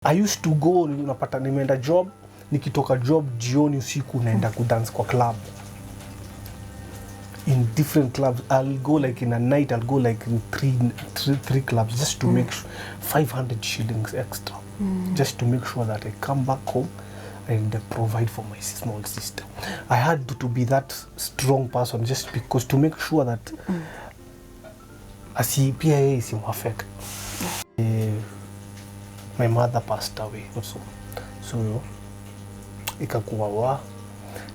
I used to go, unapata nimeenda job, nikitoka job jioni usiku naenda kudance kwa club. In different clubs, I'll go like in a night, I'll go like in three clubs just to make 500 shillings extra. Just to make sure that I come back home and provide for my small sister. I had to be that strong person just because to make sure that pia isim affect. My mother passed away also. So ikakuwa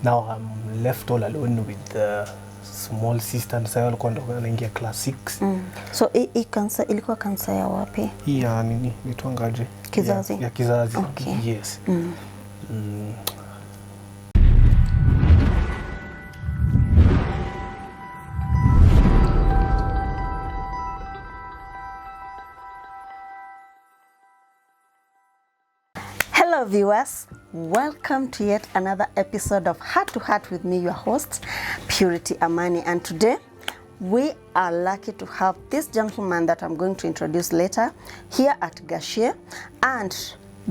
now I'm left all alone with the small sister and sayo alikuwa anaingia class 6. So cancer ilikuwa cancer ya wapi? Ya nini nitwangaje? Kizazi. Ya kizazi. Okay. Yes. Hello viewers, welcome to yet another episode of Heart to Heart with me, your host, Purity Amani. And today, we are lucky to have this gentleman that I'm going to introduce later here at Gashie. And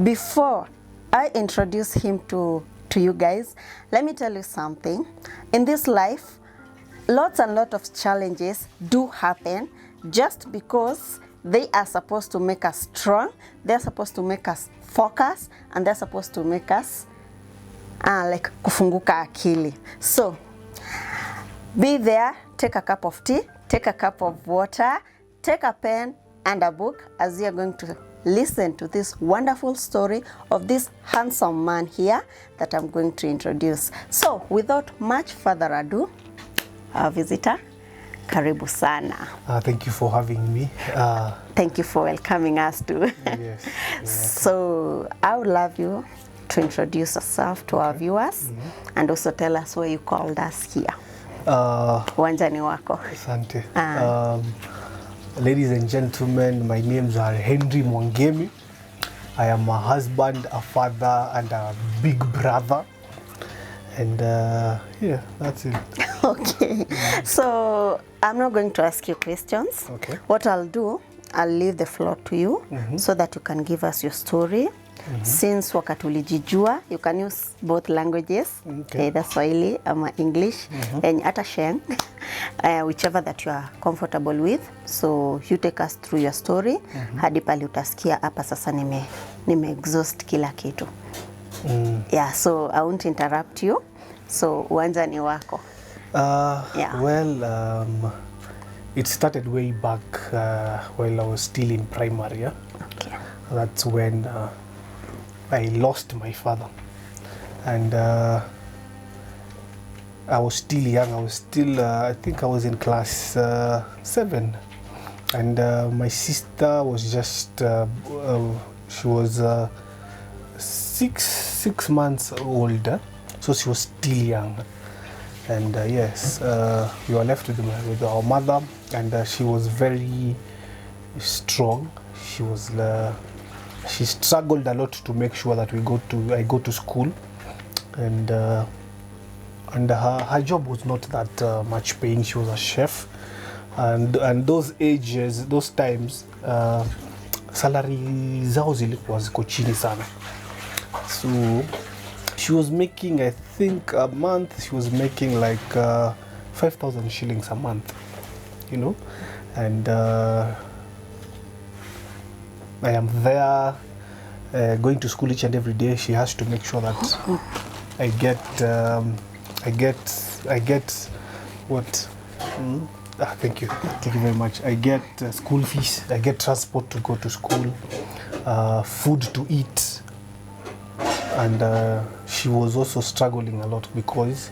before I introduce him to you guys, let me tell you something. In this life, lots and lots of challenges do happen just because they are supposed to make us strong, they're supposed to make us focus, and they're supposed to make us like kufunguka akili. So be there, take a cup of tea, take a cup of water, take a pen and a book as we are going to listen to this wonderful story of this handsome man here that I'm going to introduce. So without much further ado, our visitor, karibu sana. Thank you for having me. Thank you for welcoming us too. Yes. So I would love you to introduce yourself to our viewers and also tell us where you called us here. Uwanjani wako. Asante. Ladies and gentlemen, my names are Henry Mwangemi. I am a husband, a father, and a big brother. And yeah, that's it. Okay. So I'm not going to ask you questions. Okay. What I'll do, I'll leave the floor to you so that you can give us your story. Since wakati ulijijua, you can use both languages, either Swahili or English, and hata Sheng, whichever that you are comfortable with. So you take us through your story. Hadi pale utasikia hapa sasa nime exhaust kila kitu. Yeah, so I won't interrupt you. So uwanjani wako. Yeah. Well, it started way back while I was still in primary. Yeah? Okay. That's when I lost my father. And I was still young. I was still, I think I was in class 7. And my sister was just, she was 6 months older. So she was still young. And yes, we were left with our mother, and she was very strong. She struggled a lot to make sure that I go to school, and her job was not that much paying. She was a chef, and those ages, those times, salary zao zilikuwa ziko chini sana. So she was making, I think a month, she was making like 5,000 shillings a month, you know. And I am there going to school each and every day. She has to make sure that I get what? Thank you very much. I get school fees, I get transport to go to school, food to eat. And she was also struggling a lot because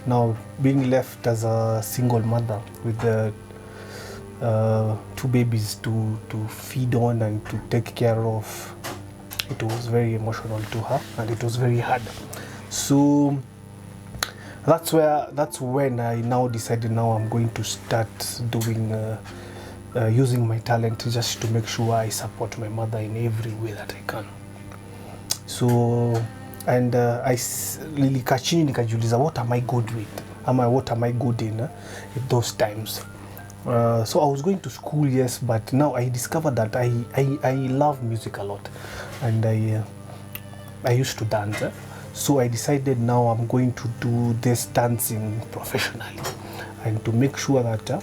now being left as a single mother with the 2 babies to feed on and to take care of, it was very emotional to her and it was very hard. So that's when I now decided now I'm going to start doing using my talent just to make sure I support my mother in every way that I can. So, and I nilikaa chini nikajiuliza, what am I good with? What am I good in at those times? So I was going to school, yes, but now I discovered that I love music a lot. and I used to dance. So I decided now I'm going to do this dancing professionally, and to make sure that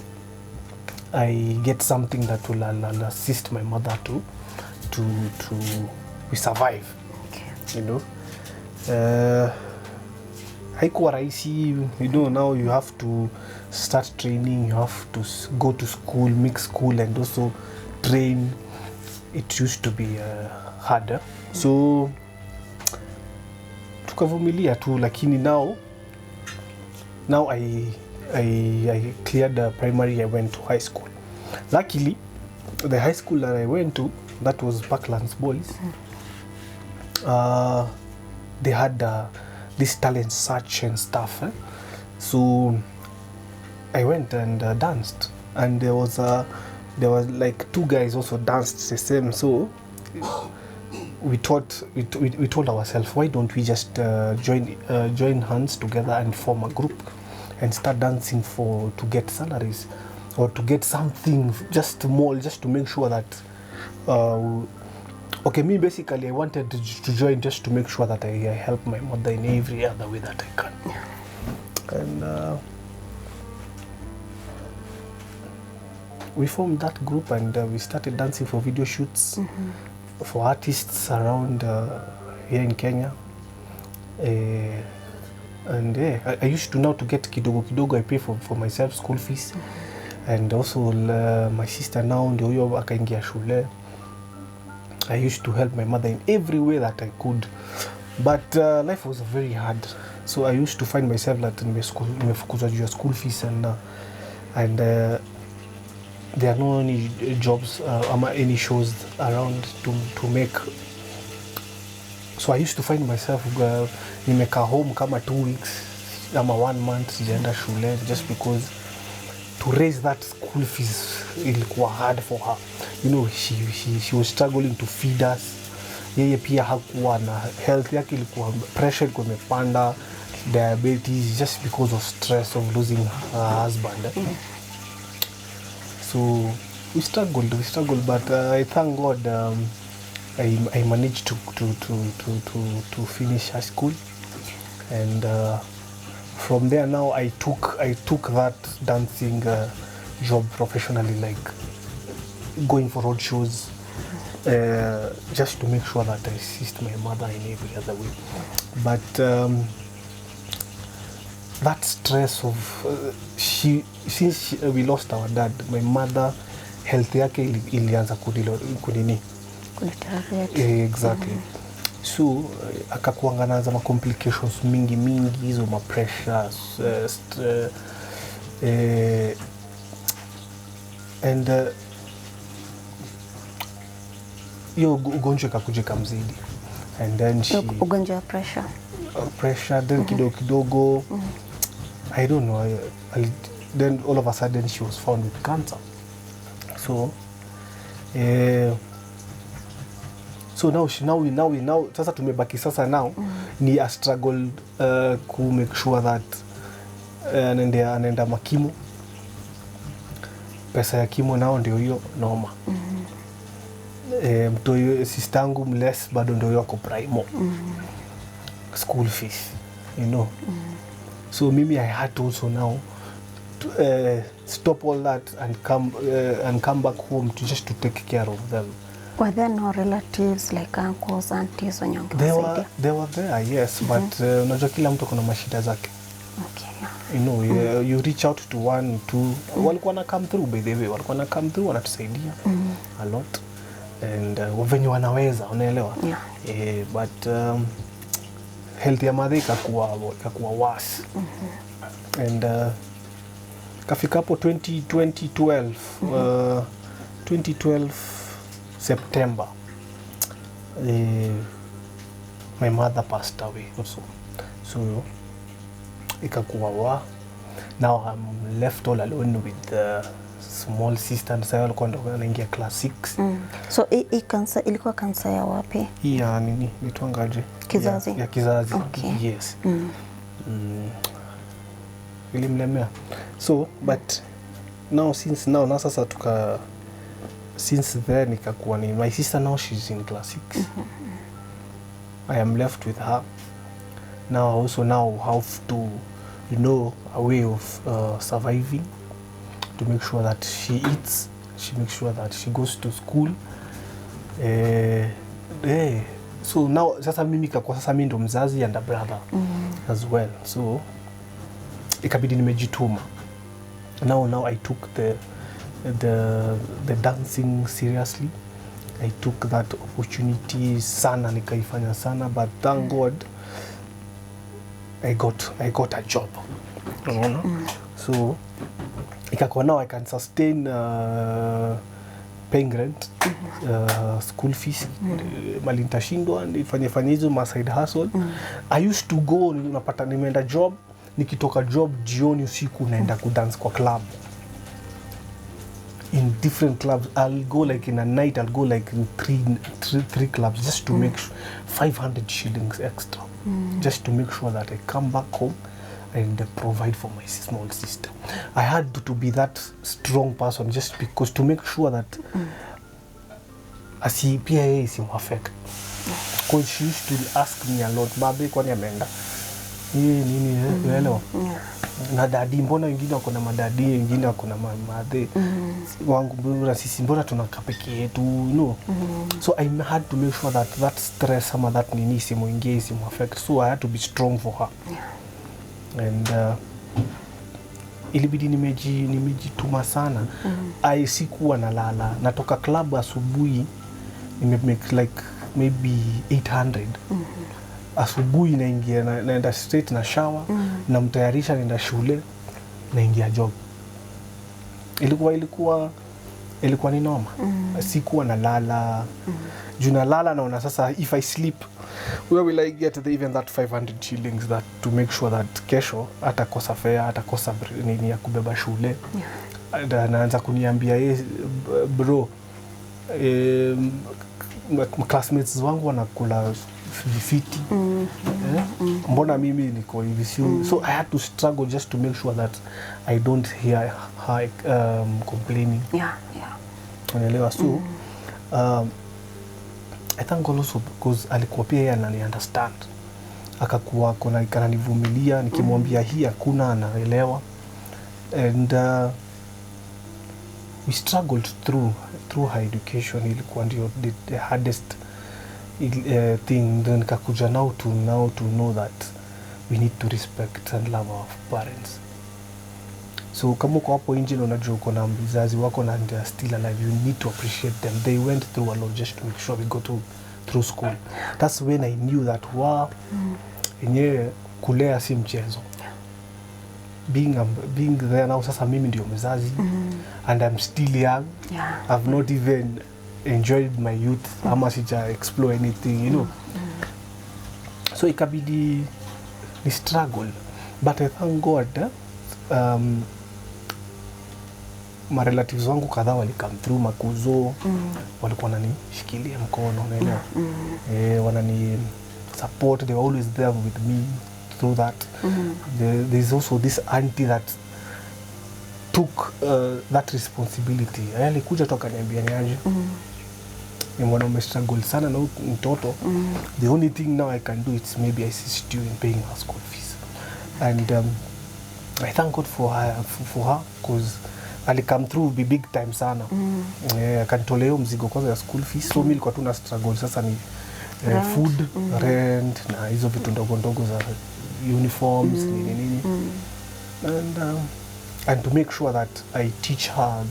I get something that will assist my mother to we survive. Okay. You know, haikuwa rahisi. You know, now you have to start training, you have to go to school, mix school and also train. It used to be harder. So tukavumilia tu, lakini now I cleared the primary, I went to high school. Luckily, the high school that I went to, that was Parklands Boys. They had this talent search and stuff. So I went and danced, and there was like 2 guys also danced the same. So we told ourselves, why don't we just join hands together and form a group and start dancing to get salaries or to get something just small, just to make sure that okay, me basically I wanted to join just to make sure that I help my mother in every other way that I can. And we formed that group, and we started dancing for video shoots for artists around here in Kenya. And I used to now to get kidogo I pay for myself school fees, and also my sister now ndio huyo akaingia shule. I used to help my mother in every way that I could, but life was very hard. So I used to find myself that nimefukuzwa juu ya school fees, and there are no any jobs any shows around to make. So I used to find myself nimeka home kama 2 weeks ama 1 month sijaenda shule, just because to raise that school fees ilikuwa hard for her. You know, she was struggling to feed us. Yeye pia hakuwa na health yake, ilikuwa pressure ilikuwa imepanda, diabetes, just because of stress of losing her husband. So we struggled, but I thank God I managed to finish high school, and from there now I took that dancing job professionally, like going for road shows, just to make sure that I assist my mother in every other way. But that stress of since we lost our dad, my mother health yake ilianza kunini exactly. So akakuanga na zama complications mingi hizo, ma pressures and yo ugonjwa kakuja kamzidi, and then ugonjwa pressure then kidogo I don't know, then all of a sudden she was found with cancer. So so now sasa tumebaki sasa now ni a struggle to make sure that anaenda makimo, pesa ya kimo nao ndio hiyo noma. Mtoyo sistangu mless bado ndio yako primo school fees, you know. So mimi I had to also now to, stop all that and come back home to just to take care of them. Were there no relatives like uncles, aunties wenye wangesaidia? They were there, yes, but unajua kila mtu kuna mashida zake. Okay, yeah. You know, you reach out to 1, 2, walikuwa na come through, by the way, walikuwa na come through, wanatusaidia a lot, and venye wanaweza, unaelewa? Yeah. But health ya mother ikakuwa worse. And kafika hapo 2012 September, my mother passed away also. So ikakuwa now I'm left all alone with the small sister, and sasa alikuwa anaingia class 6. So hii cancer ilikuwa cancer ya wapi? Ya nini nitwangaje? Kizazi. Ya kizazi. Okay. Yes. Ilimlemea. So but now since now sasa since then ikakuwa ni my sister now she's in class 6. I am left with her now. I also now have to, a way of surviving, to make sure that she eats, she makes sure that she goes to school. So now sasa mimi kwa sasa mimi ndo mzazi and a brother as well, so ikabidi nimejituma. Now I took the dancing seriously. I took that opportunity sana, nikaifanya sana, but thank God I got a job. So ikakuwa now I can sustain paying rent, school fees, mali nitashindwa nifanye hizo ma side hustle. I used to go, unapata nimeenda job, nikitoka job jioni usiku naenda kudance kwa club. In different clubs, I'll go like in a night, I'll go like in three clubs just to make 500 shillings extra, just to make sure that I come back home and provide for my small sister. I had to be that strong person just because to make sure that PIA is in effect. Because she used to ask me a lot, babe kwani ameenda nini unaelewa? Na dadi, mbona wengine wako na madadi, wengine wako na madhe wangu, mbona sisi mbona tunakaa peke yetu, So I had to make sure that stress ama that nini isimuingie, isimu affect. So I had to be strong for her. And ilibidi nimejituma sana. Sikuwa nalala, natoka club asubuhi make like maybe 800. Asubuhi naenda straight na shower, na mtayarisha naenda shule, naingia job. Ilikuwa ni noma. Sikuwa nalala. Juu nalala naona sasa if I sleep, where will I get even that 500 shillings that to make sure that kesho atakosa fare, atakosa nini ya kubeba shule. Naanza kuniambia bro, classmates wangu wanakula fiti. Mbona mimi niko hivi? So I had to struggle just to make sure that I don't hear her complaining. Unaelewa? So I thank God also because alikuwa pia yeye anani understand. Akakuwa ananivumilia, nikimwambia hii hakuna, anaelewa. And we struggled through her education. Ilikuwa ndio the hardest thing. Then nikakuja now to know that we need to respect and love our parents. So kama uko hapo nje na unajua uko na mzazi wako na they are still alive, you need to appreciate them. They went through a lot just to make sure we go through school. That's when I knew that yenyewe kulea si mchezo. Being there now, sasa mimi ndio mzazi, and I'm still young. I've not even enjoyed my youth. Ama sija explore anything, So ikabidi ni struggle, but I thank God my relatives wangu kadhaa wali come through, makuzo walikuwa wananishikilia mkono, unaelewa. Wanani support, they were always there with me through that. There's also this auntie that took that responsibility. Alikuja toka niambia niaje, nimeona umestruggle sana na mtoto. The only thing now I can do is maybe assist you in paying her school fees. And I thank God for her because ali come through big time sana. Akanitolea hiyo mzigo kwanza ya school fees. So mimi nilikuwa tu na struggle sasa ni food, rent na hizo vitu ndogo za uniforms, nini. And to make sure that I teach her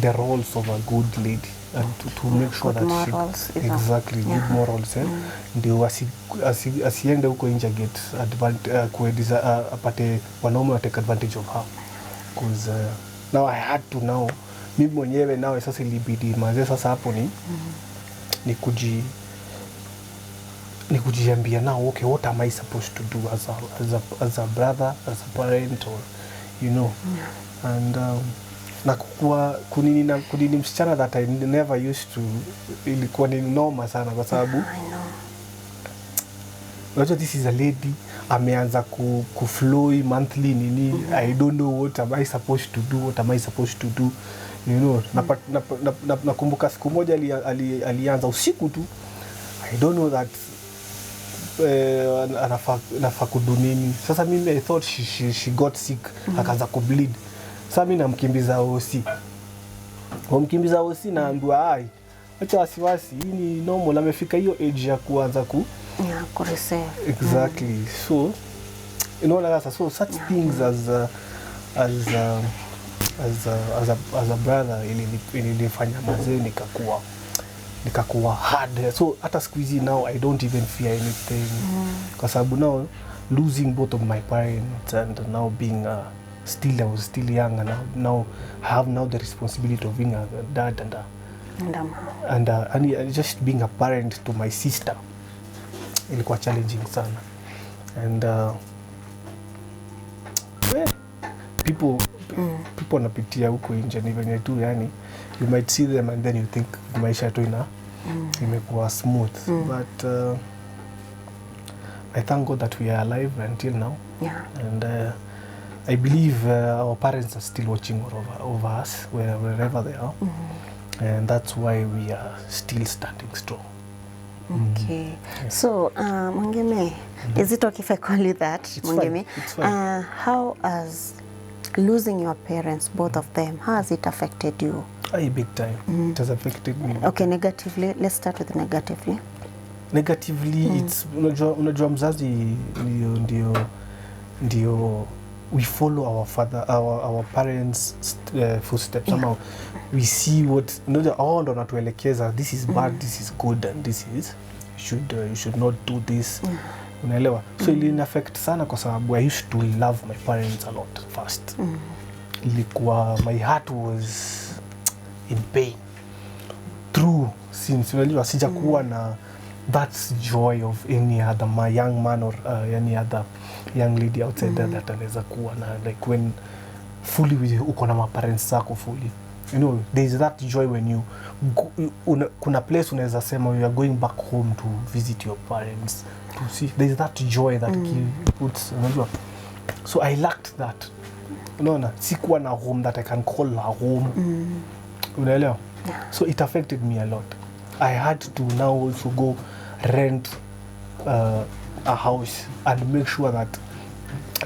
the roles of a good lady, and to make sure good that morals, she exactly good morals, ndio asiende huko nje get apate wanaume wa take advantage of her. Because now I had to mimi mwenyewe now sasa ilibidi maze sasa hapo ni kujiambia now, okay, what am I supposed to do as a brother, as a parent, or and na kunini msichana that I never used to, ilikuwa ni noma sana kwa sababu unajua this is a lady ameanza kuflow monthly nini. I don't know what am I supposed to do, you know. Nakumbuka siku moja alianza usiku tu, I don't know that anafaa kudu nini. Sasa mimi I thought she got sick, akaanza kubleed. Sasa mimi namkimbiza OC naambiwa ai, acha wasiwasi, hii ni normal, amefika hiyo age ya kuanza kureceive. Exactly. So you know, like so such things as a brother ilinifanya mazee nikakuwa hard. So hata siku hizi now I don't even fear anything, kwa sababu now losing both of my parents and now being I was still young, and now I have now the responsibility of being a dad and just being a parent to my sister ilikuwa challenging sana. And people wanapitia huko nje ni venye tu, yani you might see them and then you think maisha tu imekuwa smooth. But I thank God that we are alive until now. And I believe our parents are still watching over us wherever they are. And that's why we are still standing strong. Okay. So, Mwangemi, is it okay if I call you that? It's Mwangemi? Fine. It's fine. How has losing your parents, both of them, how has it affected you? Big time. It has affected me. Okay, negatively. Let's start with negatively. Negatively, it's unajua mzazi ndio we follow our parents footsteps. Somehow we see what ndo natuelekeza, this is bad, this is good, and this is you should not do this. Unaelewa? So it affect sana kwa sababu I used to love my parents a lot first. Ilikuwa my heart was in pain through since unajua sijakuwa na that joy of any other young man or any other young lady outside there that anaweza kuwa na, like when fully uko na parents zako fully, you know, there is that joy when you kuna place unaweza sema you are going back home to visit your parents, to see, there is that joy that puts, unajua. So I lacked that, unaona, sikuwa na home that I can call a home. Unaelewa? So it affected me a lot. I had to now also go rent a house and make sure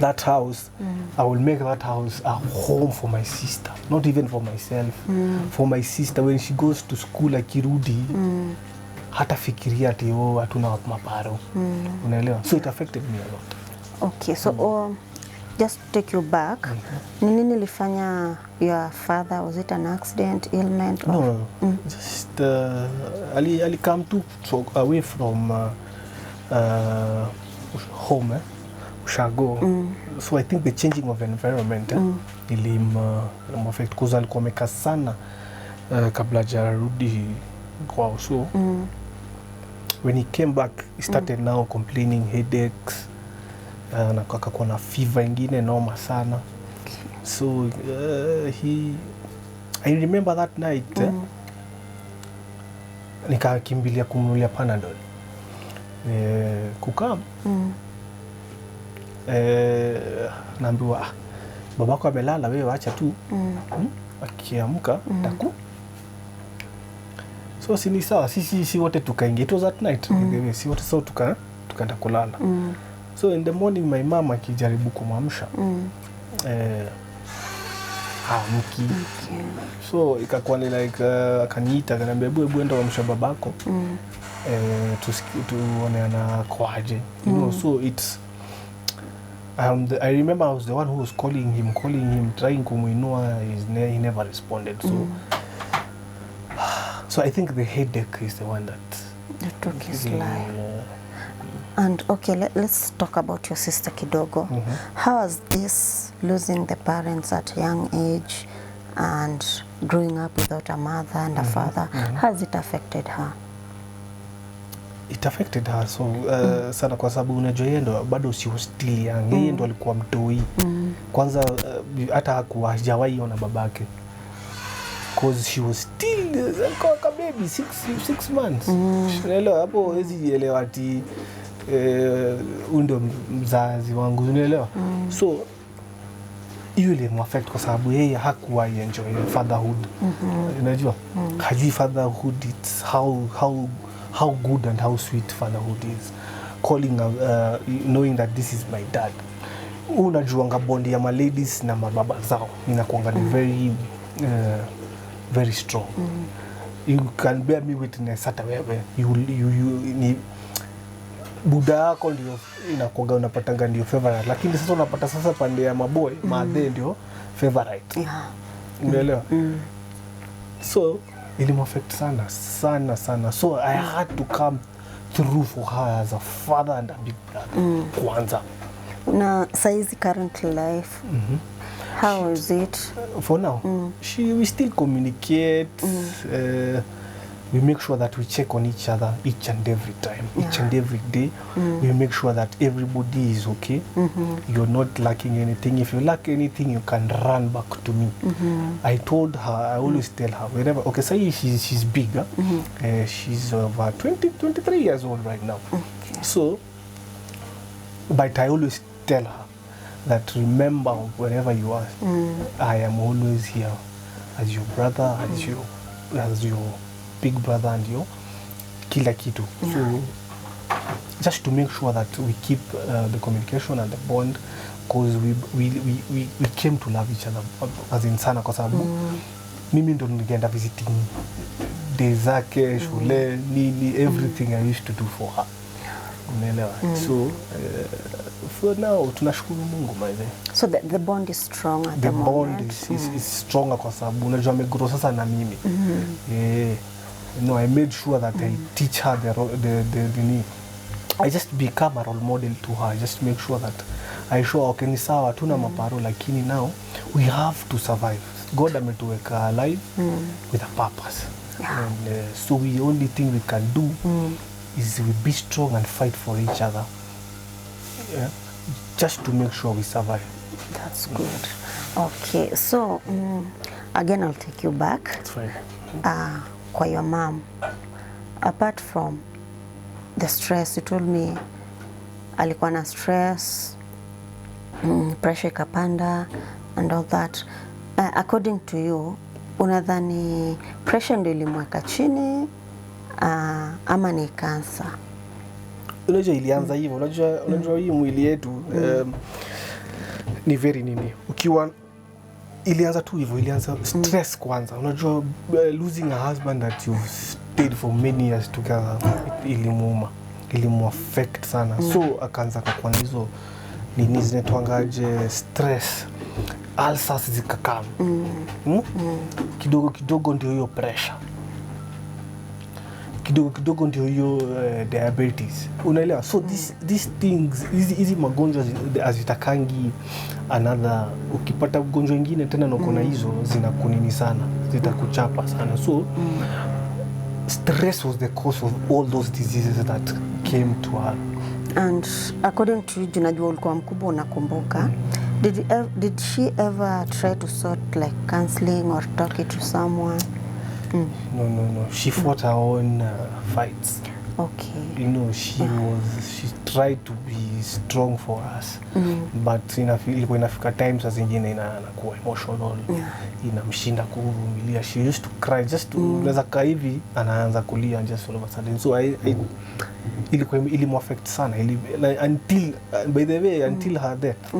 that house, I will make that house a home for my sister, not even for myself, for my sister. When she goes to school akirudi, hata fikiria ati hatuna maparo. Unaelewa? So it affected me a lot. Okay, so just to take you back, nini nilifanya your father? Was it an accident, ailment? No, just Ali come to away from home, Ushago. So I think the changing of environment ilim affect, because alikuwa amekaa sana kabla hajarudi kwao. So when he came back, he started now complaining headaches, na akakuwa na fever ingine noma sana. So I remember that night nikakimbilia kumnunulia Panadol. Kukam naambiwa babako amelala, wewe acha tu akiamka taku. So si sawa, sisi wote tukaingia. It was at night, si wote so tukaenda kulala. So in the morning my mama akijaribu kumamsha hamki. So ikakuwa ni like akaniita, akaniambia hebu enda amsha babako tuone anakwaje, you know. So it's I remember I was the one who was calling him trying kumuinua, he never responded. So I think the headache is the one that took his life. And okay, let's talk about your sister kidogo. How was this losing the parents at a young age and growing up without a mother and a father? How has it affected her? It affected her so sana, kwa sababu unajua yeye ndo bado si still young. Yeye ndo alikuwa mtoi. Kwanza hata hajawahi ona babake, because she was still a baby, 6 months. Unaelewa hapo, hezi elewa ati ndo mzazi wangu, unaelewa. So hiyo ile muaffect kwa sababu yeye hakuwa enjoy fatherhood. Unajua hajui fatherhood, it's how good and how sweet fatherhood is. Calling knowing that this is my dad. Unajuanga bondi ya ladies na mababa zao inakuanga very very strong. You can bear me witness hata wewe you ni buda yako ndio inakuanga unapatanga ndio favorite, lakini sasa unapata sasa pande ya maboy madhe ndio favorite. Unaelewa? So ili affect sana. So I had to come through for her as a father and a big brother. Kwanza na saizi current life how is it for now? We still communicate. We make sure that we check on each other each and every time, each and every day. We make sure that everybody is okay. You're not lacking anything. If you lack anything, you can run back to me. I told her, I always tell her, whenever, okay, say she's bigger. She's over 23 years old right now. So, but I always tell her that remember, wherever you are, I am always here as your brother, as your big brother and your kila kitu. So just to make sure that we keep the communication and the bond, because we came to love each other as in sana, kwa sababu mimi ndo ningeenda visiting days zake shule nini everything I used to do for her. Unaelewa? So for now tunashukuru Mungu by the way. So the bond is strong at the moment. The bond is stronger kwa sababu unajua amegrow sasa na mimi. I made sure that I teach her the I just become a role model to her. I just make sure that I show her, okay, ni sawa tuna maparo lakini now we have to survive. God ametuweka alive with a purpose. And so the only thing we can do is we be strong and fight for each other. Just to make sure we survive. That's good. Okay, so again I'll take you back. That's fine. Kwa your mom, apart from the stress, you told me alikuwa na stress, pressure ikapanda and all that. According to you, unadhani pressure ndio ilimweka chini ama ni cancer? Unajua ilianza hivyo, unajua hii mwili yetu ni very nini. Ukiwa ilianza tu hivyo, ilianza stress kwanza. Unajua losing a husband that you've stayed for many years together, ilimu affect sana. So akaanza kwa hizo nini zinatoangaje stress, ulcers zikakam. Kidogo ndio hiyo pressure. Kidogo ndio hiyo diabetes. Unaelewa? So these things, hizi magonjwa azitakangi another, ukipata ugonjwa mwingine tena uko na hizo zinakunini sana, zitakuchapa sana. So stress was the cause of all those diseases that came to her. And according to you, unajua ulikuwa mkubwa unakumbuka, did she ever try to sort like counseling or talk it to someone? No. She fought her own fights. Okay. She tried to be strong for us. But ilikuwa inafika times as zingine inakuwa emotional. Inamshinda kuvumilia. She used to cry just to unaweza kaa hivi anaanza kulia just all of a sudden. So ilikuwa affect sana until by the way until her death.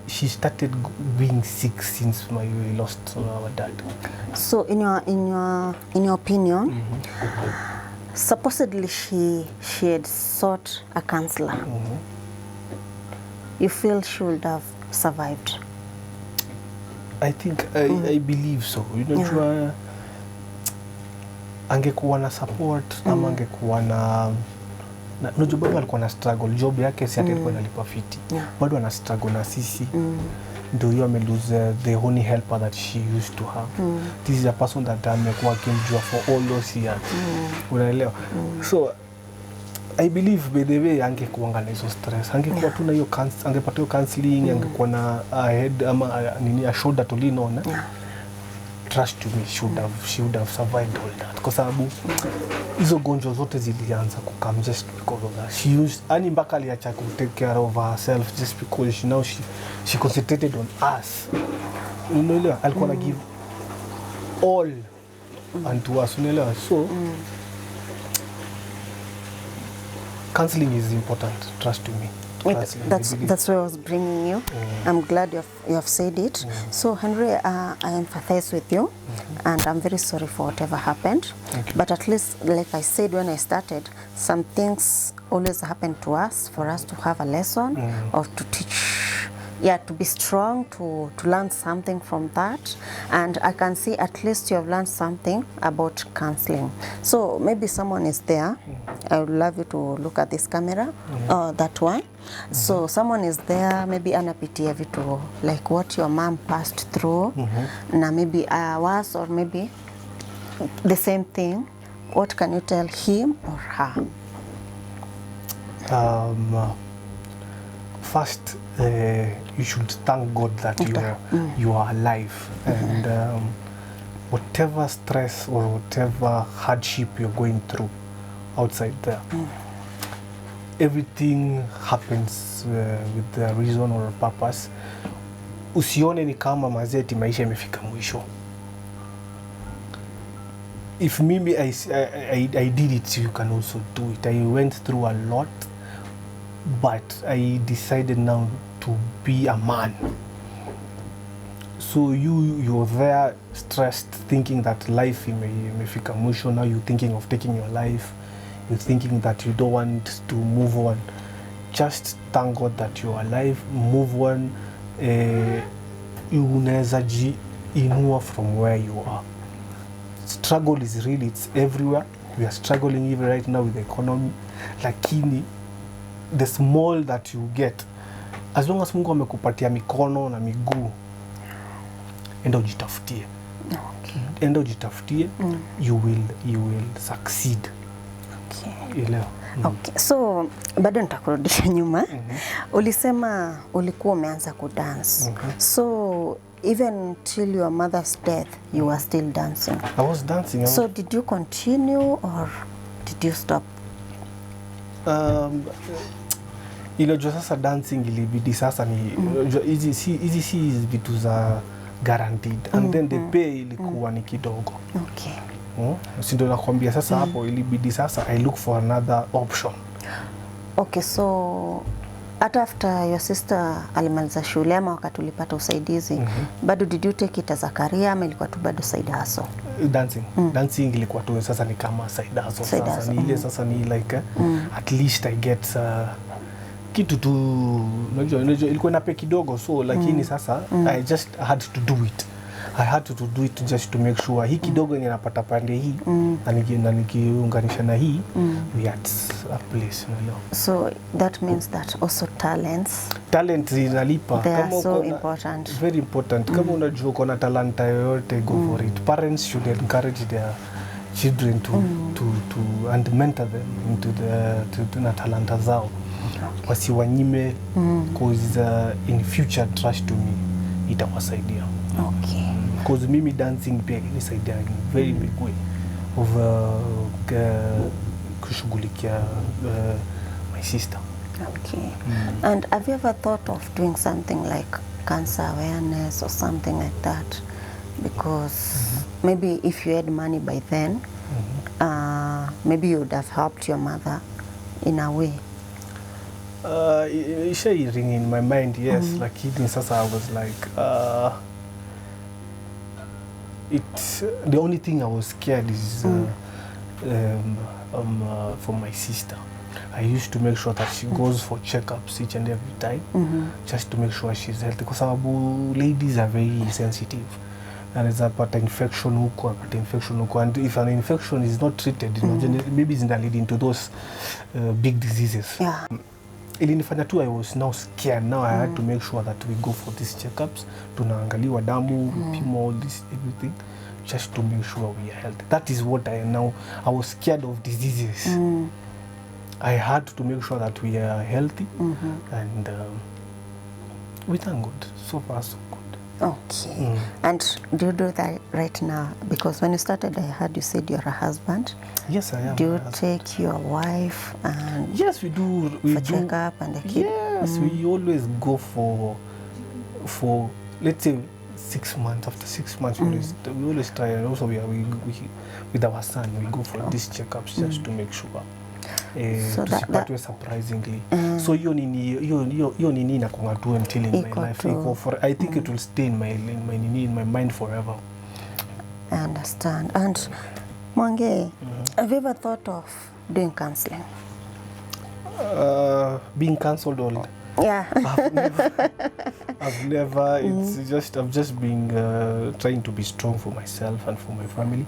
She started being sick since we lost our dad. So in your opinion, supposedly she had sought a counselor. You feel she would have survived? I think I believe so. Unajua angekuwa na support ama angekuwa na unajua bado alikuwa na struggle, job yake si alikuwa analipa fiti. Bado ana struggle na sisi. Ndio hiyo ame lose the only helper that she used to have. This is a person that amekuwa akimjua for all those years. Unaelewa? So I believe by the way angekuwa na hizo stress, angekuwa tu na hiyo angepata hiyo counseling, angekuwa na a head ama nini a shoulder to lean on. trust me, she would have survived all that, kwa sababu hizo gonjwa zote zilianza kukam just because of that. She used ani mpaka aliacha ku take care of herself just because she concentrated on us. Unaelewa, alikuwa na give all unto us, unaelewa. So counseling is important, trust me. That's where I was bringing you. I'm glad you have said it. So Henry, I empathize with you, and I'm very sorry for whatever happened. But at least, like I said when I started, some things always happen to us for us to have a lesson or to teach. Yeah, to be strong, to learn something from that. And I can see at least you have learned something about counseling. So maybe someone is there. I would love you to look at this camera, that one. So someone is there, maybe anapitia vitu like what your mom passed through, na maybe was or maybe the same thing. What can you tell him or her? First, you should thank God that you are alive, and whatever stress or whatever hardship you're going through outside there, everything happens with a reason or a purpose. Usione ni kama mazeti maisha imefika mwisho. If maybe I did it, you can also do it. I went through a lot, but I decided now to be a man. So you're there stressed, thinking that life imefika mwisho. Now you're thinking of taking your life. You're thinking that you don't want to move on. Just thank God that you're alive. Move on. Unaweza jiinua from where you are. Struggle is real. It's everywhere. We are struggling even right now with the economy. Lakini the small that you get, as long as Mungu amekupatia mikono na miguu, enda ujitafutie. Enda ujitafutie, you will succeed. Elewa. Okay. So bado nitakurudisha nyuma. Ulisema ulikuwa umeanza kudance. So even till your mother's death, you were still dancing. I was dancing. So did you continue or did you stop? Ilojua sasa dancing ilibidi sasa ni hizi si vitu za guaranteed, and then the pay ilikuwa ni kidogo. Okay. Si ndio nakwambia sasa hapo ilibidi sasa I look for another option. Okay, so after your sister alimaliza shule ama wakati ulipata usaidizi, bado did you take it as a career ama ilikuwa tu bado side hustle? Dancing ilikuwa tu sasa ni kama side hustle. Sasa ni ile sasa ni like at least I get kitu tu, unajua ilikuwa na pay kidogo, so lakini sasa I just had to do it. I had to do it just to make sure hii kidogo yenye napata pande hii na nikiunganisha na hii we at a place, you know. So that means that also talent zinalipa. They are so important. Very important. Kama unajua uko na talanta yoyote, go for it. Parents should encourage their children to and mentor them into na talanta zao. Wasiwanyime, because in future, trust to me, itawasaidia. Okay. Because mimi dancing pia ilisaidia in very big way of kushughulikia my sister. Okay. And have you ever thought of doing something like cancer awareness or something like that? Because maybe if you had money by then, maybe you would have helped your mother in a way. It's ring in my mind, yes. Like even sasa I was like, the only thing I was scared is for my sister. I used to make sure that she goes for checkups each and every time, just to make sure she's healthy. Because ladies are very sensitive. And it's about infection huko, and if an infection is not treated, maybe it's not leading to those big diseases. Yeah. Ilinifanya tu I was now scared. Now I had to make sure that we go for these checkups, tunaangaliwa damu, pimo, all this everything, just to make sure we are healthy. That is what I was scared of diseases. I had to make sure that we are healthy, and we thank God. So far so good. Okay. And do you do that right now? Because when you started, I heard you said you're a husband. Yes, I am. Do you take your wife and Yes, we do. for checkup and the kid? Yes, we always go for let's say 6 months. After 6 months, we always try, and also we with our son we go for these checkups just to make sure. So that surprisingly. So hiyo nini inakuwa tu until in my life. I think it will stay in my mind forever. I understand. And Mwangemi, have you ever thought of doing counseling? Being cancelled or Yeah. I've never. It's just I've just been trying to be strong for myself and for my family.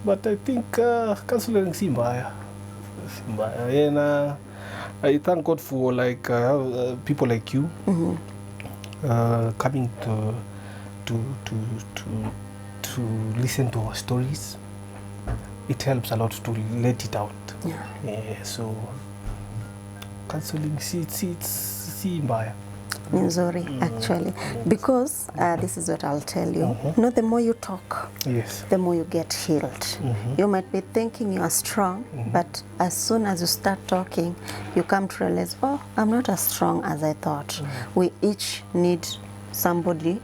But I think counseling si mbaya. And I thank God for like people like you coming to listen to our stories. It helps a lot to let it out. Yeah, so counseling si mbaya. Nzuri, actually, because this is what I'll tell you. You know, the more you talk, Yes. the more you get healed. You might be thinking you are strong, but as soon as you start talking, you come to realize, oh, I'm not as strong as I thought. We each need somebody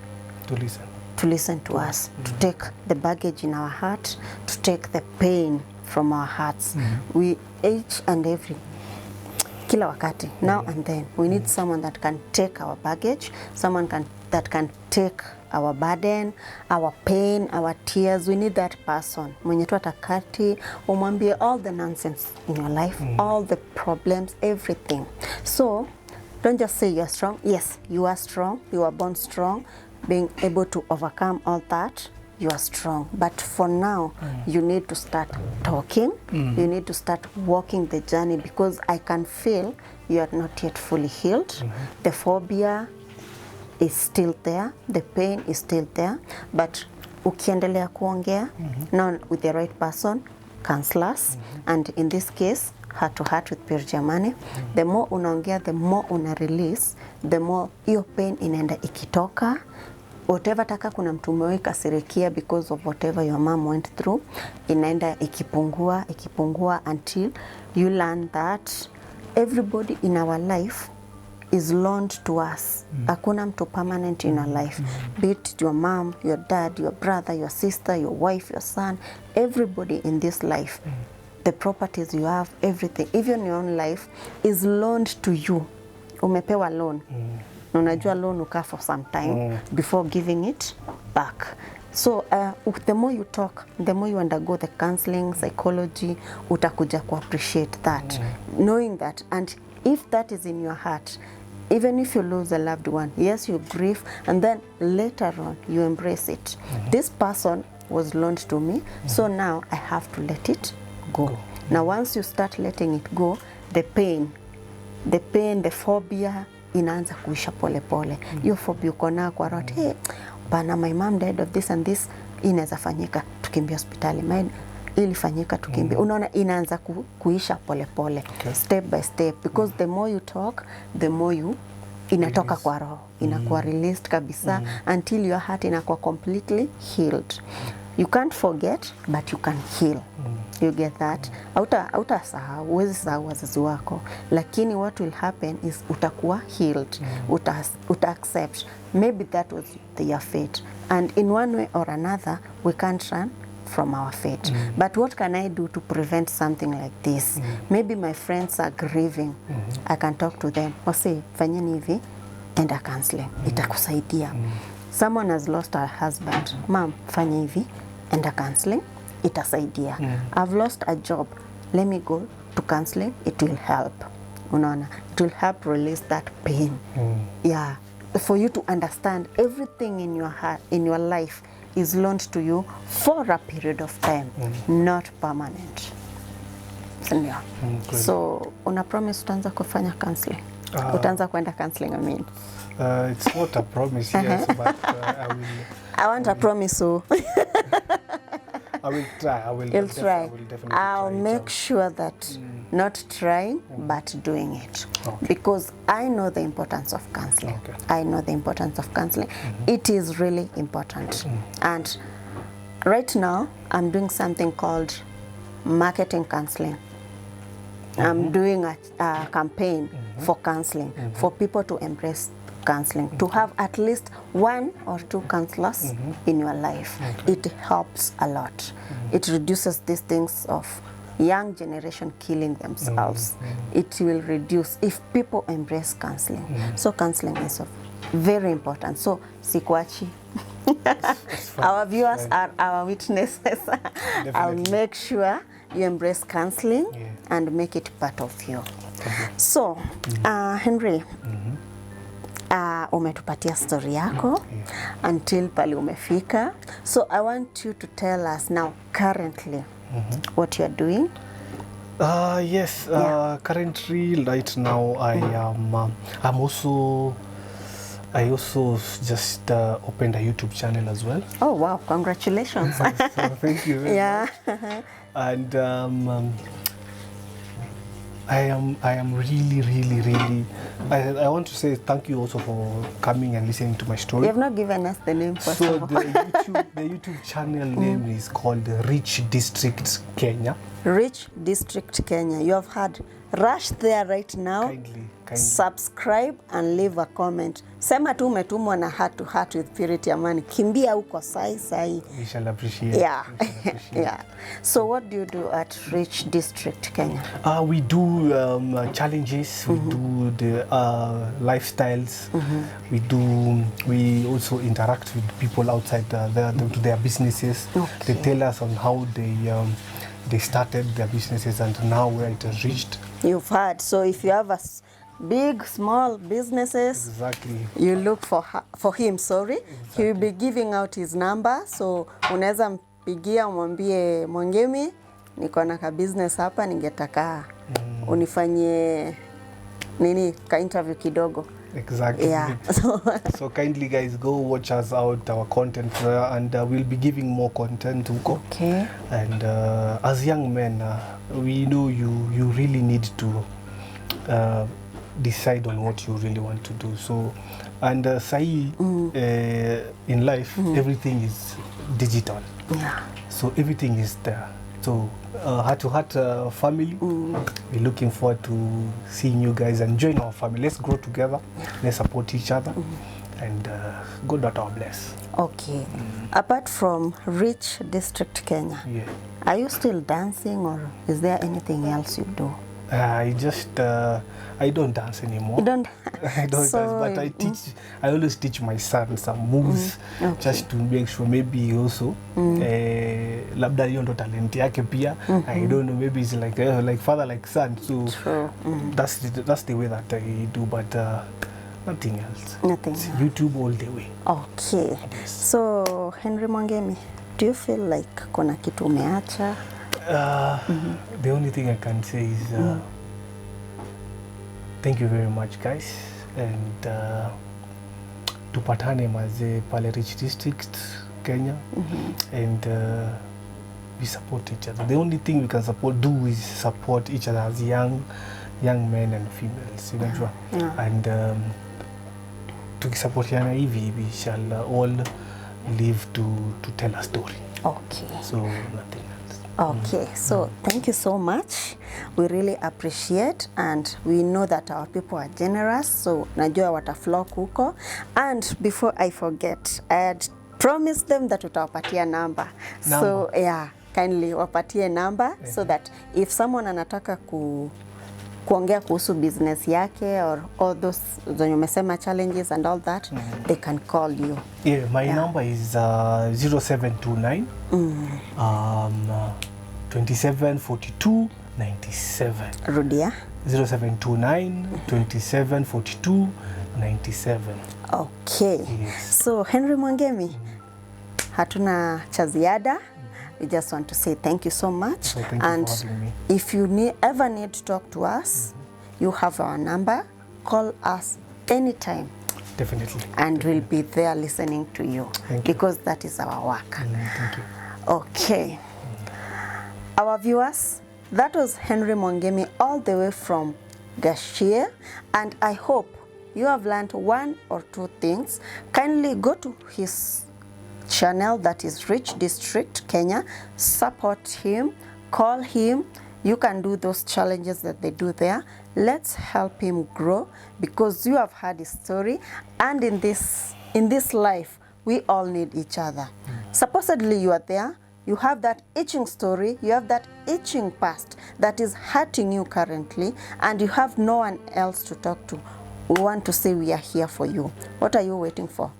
To listen to us, to take the baggage in our heart, to take the pain from our hearts. We each and every kila wakati, now and then, we need someone that can take our baggage, someone that can take our burden, our pain, our tears. We need that person. Mwenye tu atakati, umwambie all the nonsense in your life, all the problems, everything. So, don't just say you're strong. Yes, you are strong. You are born strong. Being able to overcome all that, you are strong. But for now, you need to start talking. You need to start walking the journey, because I can feel you are not yet fully healed. The phobia is still there. The pain is still there. But ukiendelea kuongea, now with the right person, counselors, and in this case, heart to heart with Purity Amani. The more unaongea, the more una release, the more your pain inaenda ikitoka. Whatever taka kuna mtu umewekasirikia because of whatever your mom went through, inaenda ikipungua until you learn that everybody in our life is loaned to us. Hakuna mtu permanent in our life. Be it your mom, your dad, your brother, your sister, your wife, your son, everybody in this life. The properties you have, everything, even your own life is loaned to you. Umepewa loan. Unajua loan ukaa for some time before giving it back. So the more you talk, the more you undergo the counseling, psychology, utakuja ku appreciate that. Knowing that, and if that is in your heart, even if you lose a loved one, yes, you grieve, and then later on you embrace it. This person was loaned to me, so now I have to let it go. Now once you start letting it go, the pain, the phobia inaanza kuisha pole pole. Hiyo phobia uko nayo kwa roho, hey, bana, my mom died of this and this, inaweza fanyika, tukimbia hospitali. Ilifanyika, tukimbia. Unaona, inaanza kuisha pole pole, step by step, because the more you talk, the more you inatoka kwa roho, inakuwa released kabisa, until your heart inakuwa completely healed. You can't forget, but you can heal. You get that? Hautasahau, huwezi sahau wazazi wako, lakini what will happen is utakuwa healed. Uta accept maybe that was their fate, and in one way or another we can't run from our fate. But what can I do to prevent something like this? Maybe my friends are grieving. I can talk to them. Wase, fanyeni hivi, enda counseling. Itakusaidia. Someone has lost her husband. Mom, fanya hivi, enda counseling. Itasaidia. I've lost a job. Let me go to counseling. It will help. Unaona, it will help release that pain. Yeah. For you to understand everything in your heart, in your life, is loaned to you for a period of time, not permanent. Yeah. So, una promise utaanza kufanya counseling? Utaanza kwenda counseling, I mean. It's not a promise, yes, but I will. I want a promise, so. I will try. You'll try. I will definitely I'll try make sure that not trying, but doing it. Okay. Because I know the importance of counseling. Okay. I know the importance of counseling. It is really important. And right now, I'm doing something called marketing counseling. I'm doing a campaign for counseling, for people to embrace counseling, to have at least 1 or 2 counselors in your life. It helps a lot. It reduces these things of young generation killing themselves. It will reduce if people embrace counseling. So counseling is very important. So sikwachi. Our viewers are our witnesses. I'll make sure you embrace counseling and make it part of you. So, Henry, umetupatia story yako until pale umefika. So I want you to tell us now currently what you're doing. Yes, currently right now I also just opened a YouTube channel as well. Oh wow, congratulations. So thank you very much. And I am really I want to say thank you also for coming and listening to my story. You have not given us the name first So of all. the YouTube channel name is called Rich District Kenya. Rich District Kenya. You have heard. Rush there right now. Kindly. Subscribe and leave a comment. Sema tu umetumwa na Heart to Heart with Purity Amani. Kimbia huko sai. We shall appreciate. Yeah. Yeah. So what do you do at Rich District Kenya? We do challenges. We do the lifestyles. We also interact with people outside their businesses. Okay. They tell us on how they started their businesses and now where it has reached. You've heard. So if you have a big, small businesses, Exactly. you look for him. Sorry, he will be giving out his number. So unaweza mpigia umwambie Mwangemi, niko na ka business hapa, ningetaka unifanyie nini ka interview kidogo. Exactly. Yeah. So kindly guys go watch us out our content and we'll be giving more content huko. Okay. And as young men we know you really need to decide on what you really want to do. So and in life everything is digital. Yeah. So everything is there. So Heart to Heart family, we're looking forward to seeing you guys and join our family. Let's grow together. Let's support each other. And God that our bless. Okay. Apart from Rich District Kenya, are you still dancing or is there anything else you do? I don't dance anymore. You don't? I don't So, dance, but I always teach my son some moves just to make sure maybe also labda hiyo ndo talent yake pia. I don't know, maybe it's like father like son. So True. that's the way that I do, but nothing else. Nothing It's else. YouTube all the way. Okay. Yes. So Henry Mwangemi, do you feel like kuna kitu umeacha? The only thing I can say is thank you very much guys, and tupatane maze pale Rich District Kenya, and we support each other. The only thing we can do is support each other as young men and females, unajua. And tukisupportiana hivi we shall all live to tell a story. Okay. So nothing else. Okay, so thank you so much. We really appreciate, and we know that our people are generous, so najua wataflock huko. And before I forget, I had promised them that utawapatia number. So yeah, kindly wapatie number so that if someone anataka kuongea kuhusu business yake or all those zenye umesema challenges and all that, they can call you. Yeah, my number is 0729 27 42 97. Rudia. 0729 27 42 97. Okay. Yes. So Henry Mwangemi, hatuna cha ziada. We just want to say thank you so much. So thank you and for having me. if you ever need to talk to us, you have our number. Call us anytime. Definitely. And we'll be there listening to you. Thank you. Because that is our work. Thank you. Okay. Our viewers, That was Henry Mwangemi all the way from Gashie, and I hope you have learned one or two things. Kindly go to his channel, that is Rich District Kenya. Support him, call him. You can do those challenges that they do there. Let's help him grow, because you have heard his story, and in this life we all need each other. Supposedly you are there, you have that itching story, you have that itching past that is hurting you currently, and you have no one else to talk to. We want to say we are here for you. What are you waiting for?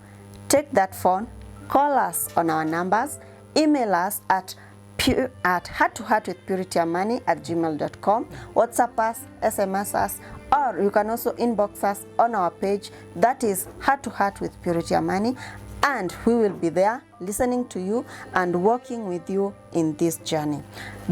Take that phone, call us on our numbers, email us at hearttoheartwithpurityamani@gmail.com, WhatsApp us, SMS us, or you can also inbox us on our page, that is Heart to Heart with Purity Amani, and we will be there listening to you and working with you in this journey.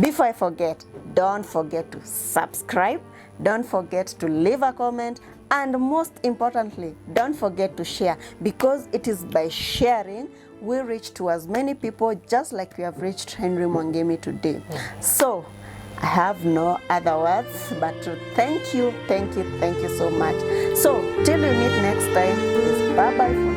Before I forget, don't forget to subscribe, don't forget to leave a comment, and most importantly, don't forget to share, because it is by sharing we reach to as many people just like we have reached Henry Mwangemi today. So I have no other words but to thank you so much. So till we meet next time, bye bye.